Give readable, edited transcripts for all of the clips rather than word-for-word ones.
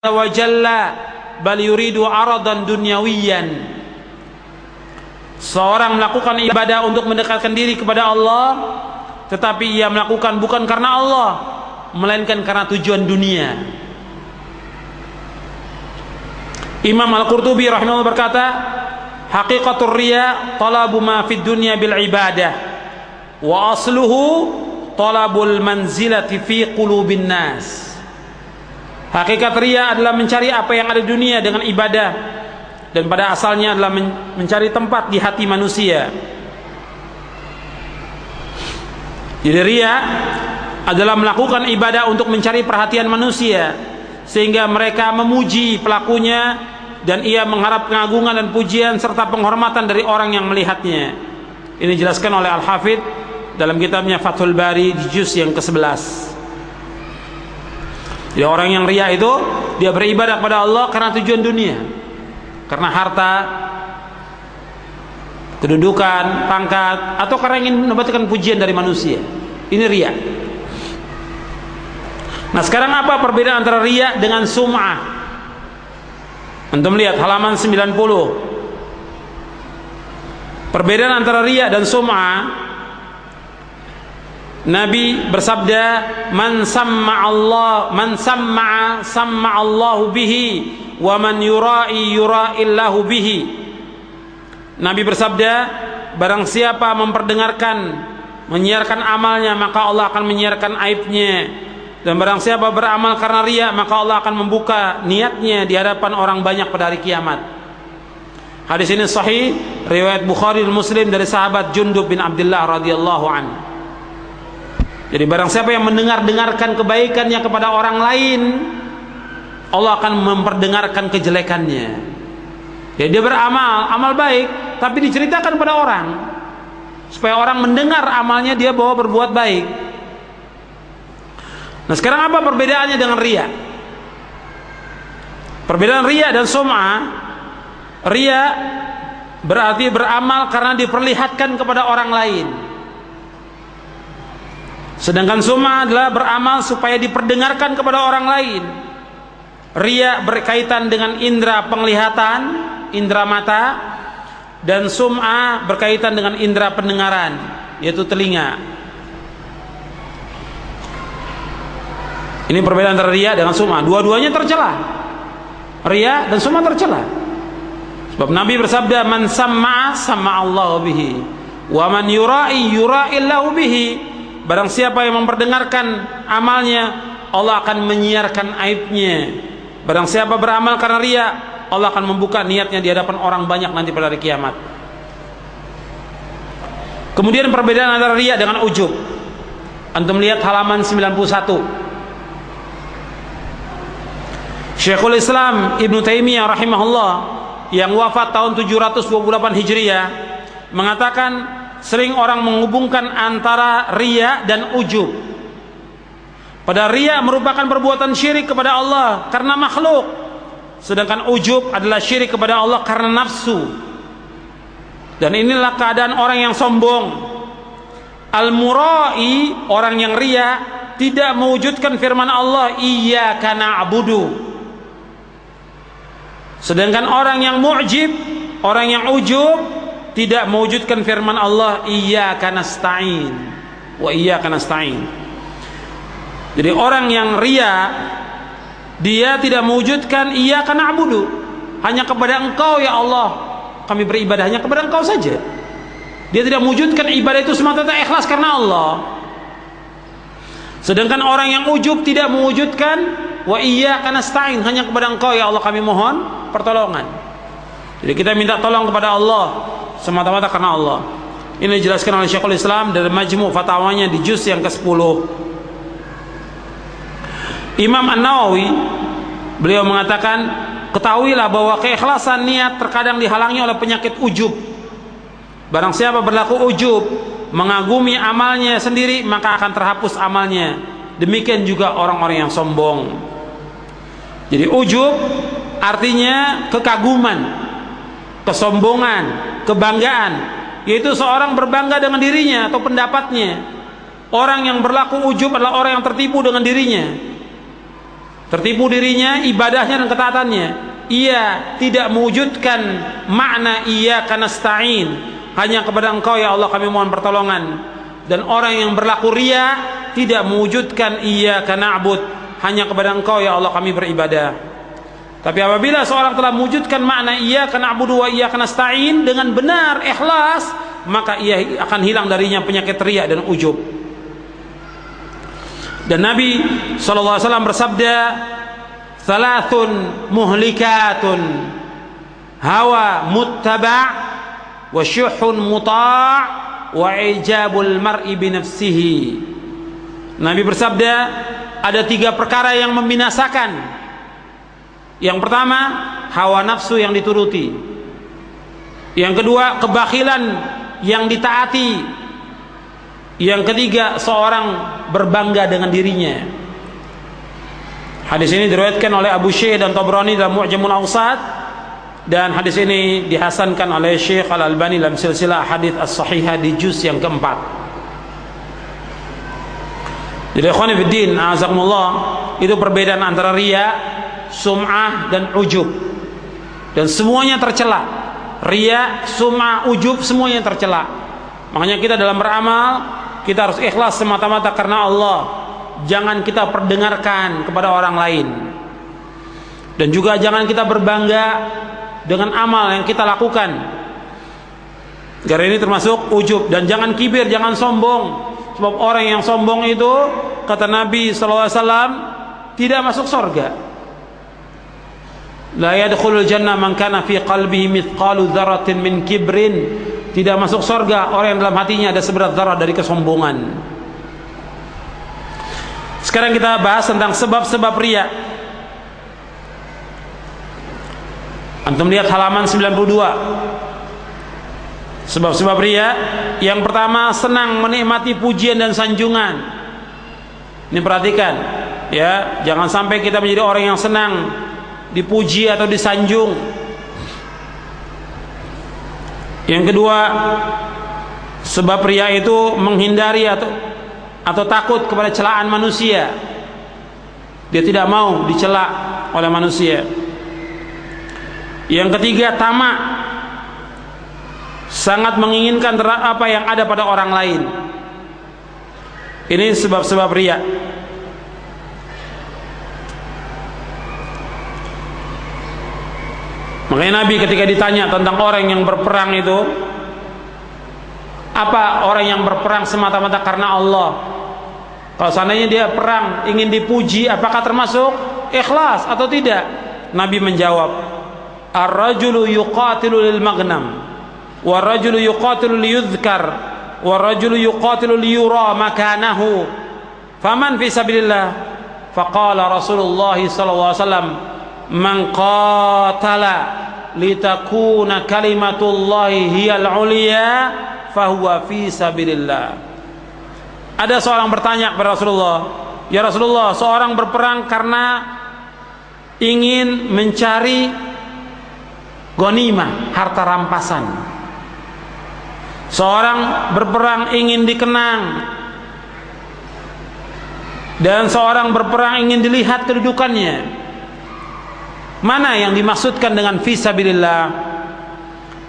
wa jalla bal yuridu aradan dunyawiyan. Seorang melakukan ibadah untuk mendekatkan diri kepada Allah, tetapi ia melakukan bukan karena Allah, melainkan karena tujuan dunia. Imam Al-Qurtubi rahimahullah berkata, haqiqatur riya talabu ma fid dunya bil ibadah wa asluhu talabul manzilati fi qulubin nas. Hakikat riya adalah mencari apa yang ada di dunia dengan ibadah, dan pada asalnya adalah mencari tempat di hati manusia. Jadi riya adalah melakukan ibadah untuk mencari perhatian manusia, sehingga mereka memuji pelakunya dan ia mengharap pengagungan dan pujian serta penghormatan dari orang yang melihatnya. Ini dijelaskan oleh Al-Hafidh dalam kitabnya Fathul Bari di juz yang ke-11. Jadi orang yang riya itu dia beribadah kepada Allah karena tujuan dunia, karena harta, kedudukan, pangkat, atau karena ingin mendapatkan pujian dari manusia. Ini riya. Nah, sekarang apa perbedaan antara riya dengan sum'ah? Antum lihat halaman 90. Perbedaan antara riya dan sum'ah. Nabi bersabda, man samma'a Allahu bihi wa man yura'i yura'illahu bihi. Nabi bersabda, barang siapa menyiarkan amalnya, maka Allah akan menyiarkan aibnya, dan barang siapa beramal karena riya, maka Allah akan membuka niatnya di hadapan orang banyak pada hari kiamat. Hadis ini sahih, riwayat Bukhari dan Muslim dari sahabat Jundub bin Abdullah radhiyallahu anhu. Jadi barang siapa yang mendengarkan kebaikannya kepada orang lain, Allah akan memperdengarkan kejelekannya. Ya, dia beramal, amal baik, tapi diceritakan pada orang, supaya orang mendengar amalnya dia bahwa berbuat baik. Nah, sekarang apa perbedaannya dengan riya? Perbedaan riya dan sum'ah. Riya berarti beramal karena diperlihatkan kepada orang lain, sedangkan sum'ah adalah beramal supaya diperdengarkan kepada orang lain. Riya berkaitan dengan indera penglihatan, indera mata, dan sum'ah berkaitan dengan indera pendengaran, yaitu telinga. Ini perbedaan antara riya dengan sum'ah. Dua-duanya tercela. Riya dan sum'ah tercela. Sebab Nabi bersabda, man samma'a samma'allahu bihi wa man yura'i yura'illahu bihi. Barang siapa yang memperdengarkan amalnya, Allah akan menyiarkan aibnya. Barang siapa beramal karena riya, Allah akan membuka niatnya di hadapan orang banyak nanti pada hari kiamat. Kemudian perbedaan antara riya dengan ujub. Antum lihat halaman 91. Syekhul Islam Ibnu Taimiyah rahimahullah yang wafat tahun 728 Hijriah mengatakan, sering orang menghubungkan antara riya dan ujub. Pada riya merupakan perbuatan syirik kepada Allah karena makhluk, sedangkan ujub adalah syirik kepada Allah karena nafsu. Dan inilah keadaan orang yang sombong. Al-mura'i, orang yang riya, tidak mewujudkan firman Allah, iyyaka na'budu. Sedangkan orang yang mu'jib, orang yang ujub, tidak mewujudkan firman Allah, iyyaka nasta'in wa iyyaka nasta'in. Jadi orang yang riya, dia tidak mewujudkan iyyaka na'budu, hanya kepada Engkau ya Allah kami beribadah, hanya kepada Engkau saja. Dia tidak mewujudkan ibadah itu semata-mata ikhlas karena Allah. Sedangkan orang yang ujub tidak mewujudkan wa iyyaka nasta'in, hanya kepada Engkau ya Allah kami mohon pertolongan. Jadi kita minta tolong kepada Allah semata-mata karena Allah. Ini dijelaskan oleh Syekhul Islam dari Majmu' Fatawanya di juz yang ke-10. Imam An-Nawawi beliau mengatakan, ketahuilah bahwa keikhlasan niat terkadang dihalangi oleh penyakit ujub. Barang siapa berlaku ujub, mengagumi amalnya sendiri, maka akan terhapus amalnya. Demikian juga orang-orang yang sombong. Jadi ujub artinya kekaguman, kesombongan, kebanggaan, yaitu seorang berbangga dengan dirinya atau pendapatnya. Orang yang berlaku ujub adalah orang yang tertipu dengan dirinya. tertipu dirinya, ibadahnya dan ketaatannya. Ia tidak mewujudkan makna iyyaka nasta'in, hanya kepada Engkau ya Allah kami mohon pertolongan. Dan orang yang berlaku riya tidak mewujudkan iyyaka na'bud, hanya kepada Engkau ya Allah kami beribadah. Tapi apabila seorang telah mewujudkan makna iyyaka na'budu wa iyyaka nasta'in dengan benar, ikhlas, maka ia akan hilang darinya penyakit riya dan ujub. Dan Nabi SAW bersabda, "Thalathun muhlikatun, hawa muttaba' wa syuhun muta' wa ijabul mar'i binafsihi." Nabi bersabda, ada 3 perkara yang membinasakan. Yang pertama, hawa nafsu yang dituruti. Yang kedua, kebakhilan yang ditaati. Yang ketiga, seorang berbangga dengan dirinya. Hadis ini diriwayatkan oleh Abu Syekh dan Tabrani dalam Mu'jamul Awsat, dan hadis ini dihasankan oleh Syekh Al-Albani dalam silsilah hadis as-sahihah di juz yang keempat. Jadi ikhwani fiddin, a'azakumullah, itu perbedaan antara riya, sum'ah dan ujub, dan semuanya tercela. Riya, sum'ah, ujub, semuanya tercela. Makanya kita dalam beramal, kita harus ikhlas semata-mata karena Allah. Jangan kita perdengarkan kepada orang lain, dan juga jangan kita berbangga dengan amal yang kita lakukan, karena ini termasuk ujub. Dan jangan kibir, jangan sombong, sebab orang yang sombong itu, kata Nabi SAW, tidak masuk surga. La yadkhulul jannah man kana fi qalbihi mithqalu dzarratin min kibrin. Tidak masuk surga orang yang dalam hatinya ada seberat zarah dari kesombongan. Sekarang kita bahas tentang sebab-sebab riya. Antum lihat halaman 92. Sebab-sebab riya. Yang pertama, senang menikmati pujian dan sanjungan. Ini perhatikan ya, jangan sampai kita menjadi orang yang senang dipuji atau disanjung. Yang kedua, sebab riya itu menghindari atau takut kepada celaan manusia. Dia tidak mau dicela oleh manusia. Yang ketiga, tamak, sangat menginginkan apa yang ada pada orang lain. Ini sebab-sebab riya. Makanya Nabi ketika ditanya tentang orang yang berperang itu, apa orang yang berperang semata-mata karena Allah? Kalau seandainya dia perang ingin dipuji, apakah termasuk ikhlas atau tidak? Nabi menjawab, ar-rajulu yuqatilu lil maghnam, war-rajulu yuqatilu liyudhkar, war-rajulu yuqatilu liyura makanahu, faman fi sabilillah? Faqala Rasulullah sallallahu alaihi wasallam, man qatala litakuna kalimatullahi hiyal ulya fahuwa fi sabilillah. Ada seorang bertanya kepada Rasulullah, ya Rasulullah, seorang berperang karena ingin mencari ghanimah, harta rampasan. Seorang berperang ingin dikenang, dan seorang berperang ingin dilihat kedudukannya. Mana yang dimaksudkan dengan fisabilillah?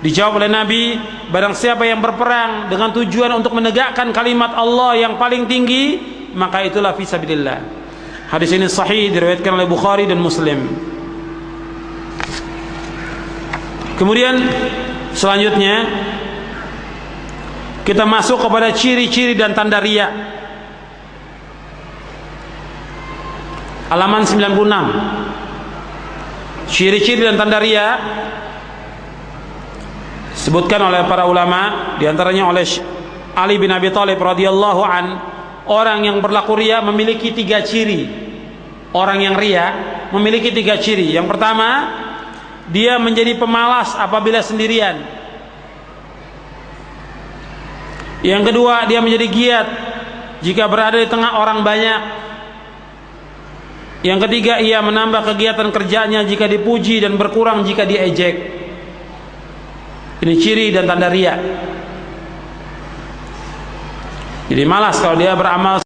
Dijawab oleh Nabi, barang siapa yang berperang dengan tujuan untuk menegakkan kalimat Allah yang paling tinggi, maka itulah fisabilillah. Hadis ini sahih, diriwayatkan oleh Bukhari dan Muslim. Kemudian selanjutnya kita masuk kepada ciri-ciri dan tanda riya. Halaman 96. Ciri-ciri dan tanda riya sebutkan oleh para ulama, diantaranya oleh Ali bin Abi Thalib radhiyallahu an, orang yang berlaku riya memiliki 3 ciri. Orang yang riya memiliki 3 ciri. Yang pertama, dia menjadi pemalas apabila sendirian. Yang kedua, dia menjadi giat jika berada di tengah orang banyak. Yang ketiga, ia menambah kegiatan kerjanya jika dipuji dan berkurang jika diejek. Ini ciri dan tanda riya. Jadi malas kalau dia beramal